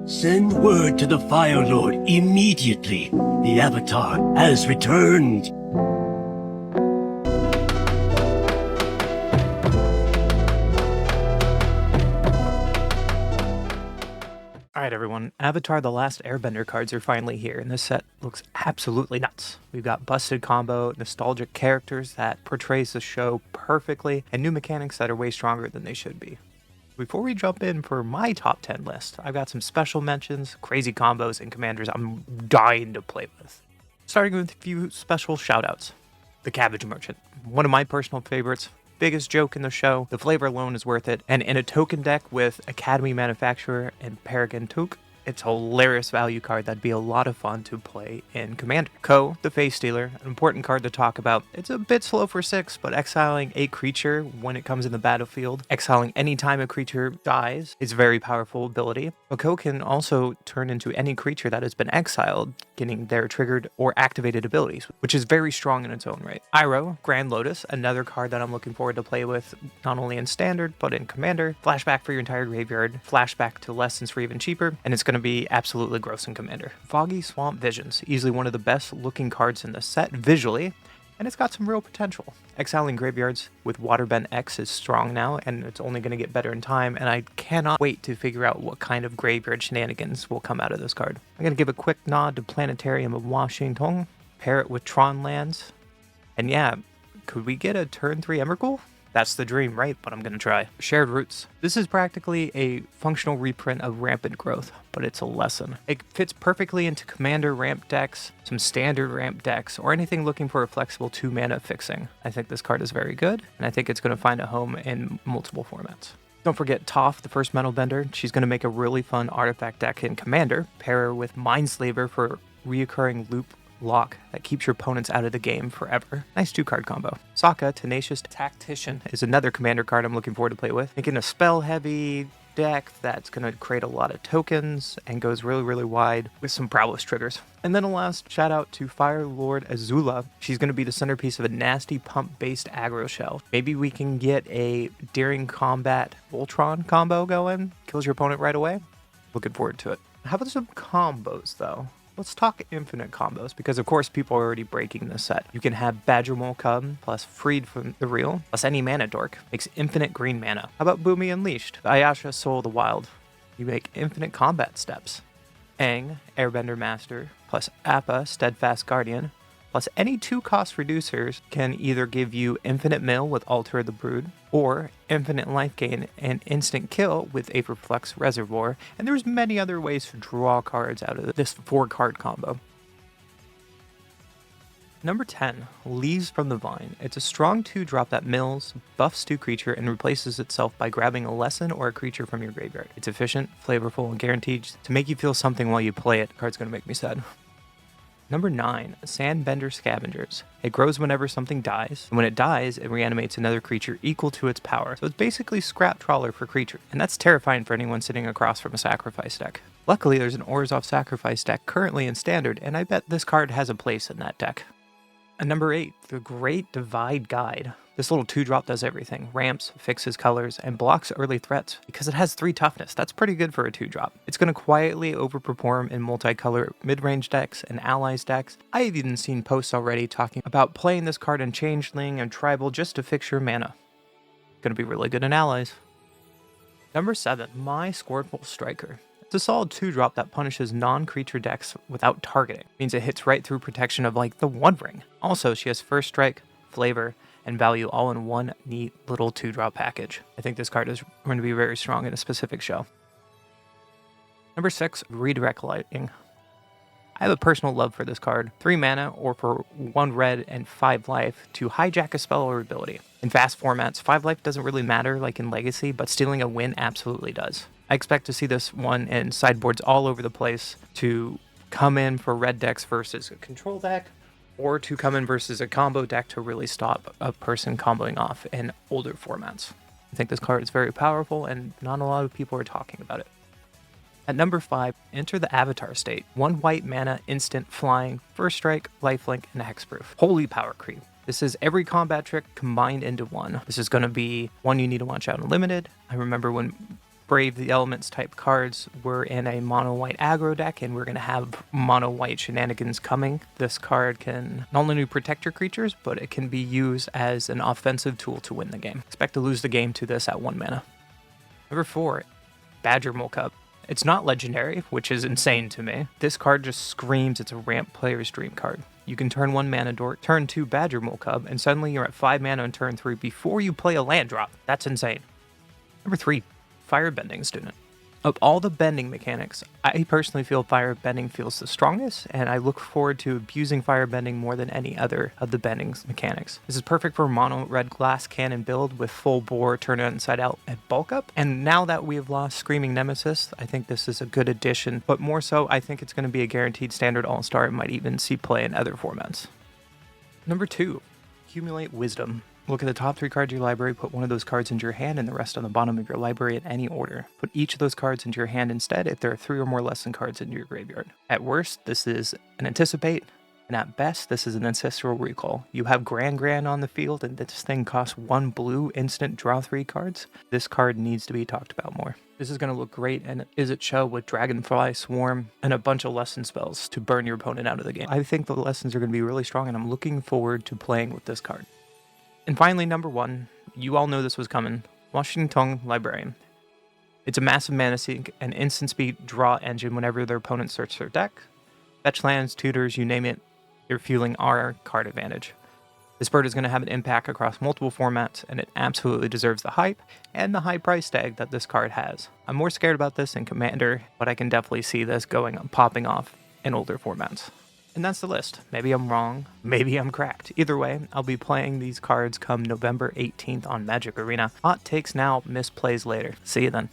Send word to the Fire Lord immediately. The Avatar has returned. Alright everyone, Avatar The Last Airbender cards are finally here, and this set looks absolutely nuts. We've got busted combo, nostalgic characters that portrays the show perfectly, and new mechanics that are way stronger than they should be. Before we jump in for my top 10 list, I've got some special mentions, crazy combos, and commanders I'm dying to play with. Starting with a few special shoutouts. The Cabbage Merchant, one of my personal favorites. Biggest joke in the show, the flavor alone is worth it, and in a token deck with Academy Manufacturer and Paragon Took, it's a hilarious value card that'd be a lot of fun to play in Commander. Ko, the Face Stealer, an important card to talk about. It's a bit slow for 6, but exiling a creature when it comes in the battlefield, exiling any time a creature dies, is a very powerful ability. But Ko can also turn into any creature that has been exiled, getting their triggered or activated abilities, which is very strong in its own right. Iroh, Grand Lotus, another card that I'm looking forward to play with, not only in Standard, but in Commander. Flashback for your entire graveyard, flashback to lessons for even cheaper, and it's going to be absolutely gross in Commander. Foggy Swamp Visions, easily one of the best looking cards in the set visually, and it's got some real potential. Exiling graveyards with Waterbend X is strong now, and it's only going to get better in time, and I cannot wait to figure out what kind of graveyard shenanigans will come out of this card. I'm going to give a quick nod to Planetarium of Washington, pair it with Tron lands, and yeah, could we get a turn 3 Emrakul? That's the dream, right? But I'm going to try. Shared Roots. This is practically a functional reprint of Rampant Growth, but it's a lesson. It fits perfectly into Commander ramp decks, some standard ramp decks, or anything looking for a flexible 2-mana fixing. I think this card is very good, and I think it's going to find a home in multiple formats. Don't forget Toph, the first Metal Bender. She's going to make a really fun artifact deck in Commander. Pair her with Mindslaver for reoccurring loop lock that keeps your opponents out of the game forever. Nice 2-card combo. Sokka, Tenacious Tactician, is another commander card I'm looking forward to play with. Making a spell-heavy deck that's going to create a lot of tokens and goes really wide with some prowess triggers. And then a last shout out to Fire Lord Azula. She's going to be the centerpiece of a nasty pump-based aggro shell. Maybe we can get a Daring Combat Voltron combo going. Kills your opponent right away. Looking forward to it. How about some combos, though? Let's talk infinite combos, because of course people are already breaking this set. You can have Badger Mole Cub plus Freed from the Real plus any mana dork. Makes infinite green mana. How about Boomy Unleashed? Ayasha Soul of the Wild. You make infinite combat steps. Aang, Airbender Master plus Appa, Steadfast Guardian, plus any 2-cost reducers can either give you infinite mill with Altar of the Brood, or infinite life gain and instant kill with Aetherflux Reservoir, and there's many other ways to draw cards out of this 4-card combo. Number 10, Leaves from the Vine. It's a strong 2-drop that mills, buffs 2 creature, and replaces itself by grabbing a lesson or a creature from your graveyard. It's efficient, flavorful, and guaranteed to make you feel something while you play it. The card's gonna make me sad. Number 9, Sandbender Scavengers. It grows whenever something dies, and when it dies, it reanimates another creature equal to its power. So it's basically Scrap Trawler for creature, and that's terrifying for anyone sitting across from a sacrifice deck. Luckily, there's an Orzhov sacrifice deck currently in Standard, and I bet this card has a place in that deck. And number 8, the Great Divide Guide. This little 2-drop does everything. Ramps, fixes colors, and blocks early threats because it has 3 toughness. That's pretty good for a 2-drop. It's going to quietly overperform in multicolor mid-range decks and allies decks. I've even seen posts already talking about playing this card in Changeling and Tribal just to fix your mana. Going to be really good in allies. Number 7, My Scornful Striker. It's a solid 2-drop that punishes non-creature decks without targeting. Means it hits right through protection of like the One Ring. Also, she has First Strike, Flavor, and value all in one neat little 2-drop package. I think this card is going to be very strong in a specific show. Number 6, Redirect Lightning. I have a personal love for this card. 3 mana or for 1 red and 5 life to hijack a spell or ability. In fast formats, 5 life doesn't really matter like in Legacy, but stealing a win absolutely does. I expect to see this one in sideboards all over the place to come in for red decks versus a control deck, or to come in versus a combo deck to really stop a person comboing off in older formats. I think this card is very powerful, and not a lot of people are talking about it. At number 5, enter the Avatar state. 1 white mana, instant, flying, first strike, lifelink, and hexproof. Holy power creep. This is every combat trick combined into one. This is going to be one you need to watch out in Limited. I remember when Brave the Elements type cards. We're in a mono white aggro deck, and we're going to have mono white shenanigans coming. This card can not only protect your creatures, but it can be used as an offensive tool to win the game. Expect to lose the game to this at 1 mana. Number 4, Badger Molekup. It's not legendary, which is insane to me. This card just screams it's a ramp player's dream card. You can turn 1 mana dork, turn 2 Badger Molekup, and suddenly you're at 5 mana on turn 3 before you play a land drop. That's insane. Number 3, Firebending Student. Of all the bending mechanics, I personally feel Firebending feels the strongest, and I look forward to abusing Firebending more than any other of the bending mechanics. This is perfect for mono red glass cannon build with full bore, turn it inside out, and bulk up. And now that we have lost Screaming Nemesis, I think this is a good addition, but more so, I think it's going to be a guaranteed standard all-star. It might even see play in other formats. Number 2, Accumulate Wisdom. Look at the top 3 cards of your library, put one of those cards into your hand and the rest on the bottom of your library in any order. Put each of those cards into your hand instead if there are 3 or more lesson cards in your graveyard. At worst, this is an Anticipate, and at best, this is an Ancestral Recall. You have Grand on the field, and this thing costs 1 blue instant draw 3 cards. This card needs to be talked about more. This is going to look great and Izzet Show with Dragonfly Swarm and a bunch of lesson spells to burn your opponent out of the game. I think the lessons are going to be really strong, and I'm looking forward to playing with this card. And finally, number 1, you all know this was coming, Washington Librarian. It's a massive mana sink and instant speed draw engine whenever their opponent searches their deck. Fetch lands, tutors, you name it, you're fueling our card advantage. This bird is going to have an impact across multiple formats, and it absolutely deserves the hype and the high price tag that this card has. I'm more scared about this in Commander, but I can definitely see this popping off in older formats. And that's the list. Maybe I'm wrong, maybe I'm cracked. Either way, I'll be playing these cards come November 18th on Magic Arena. Hot takes now, misplays later. See you then.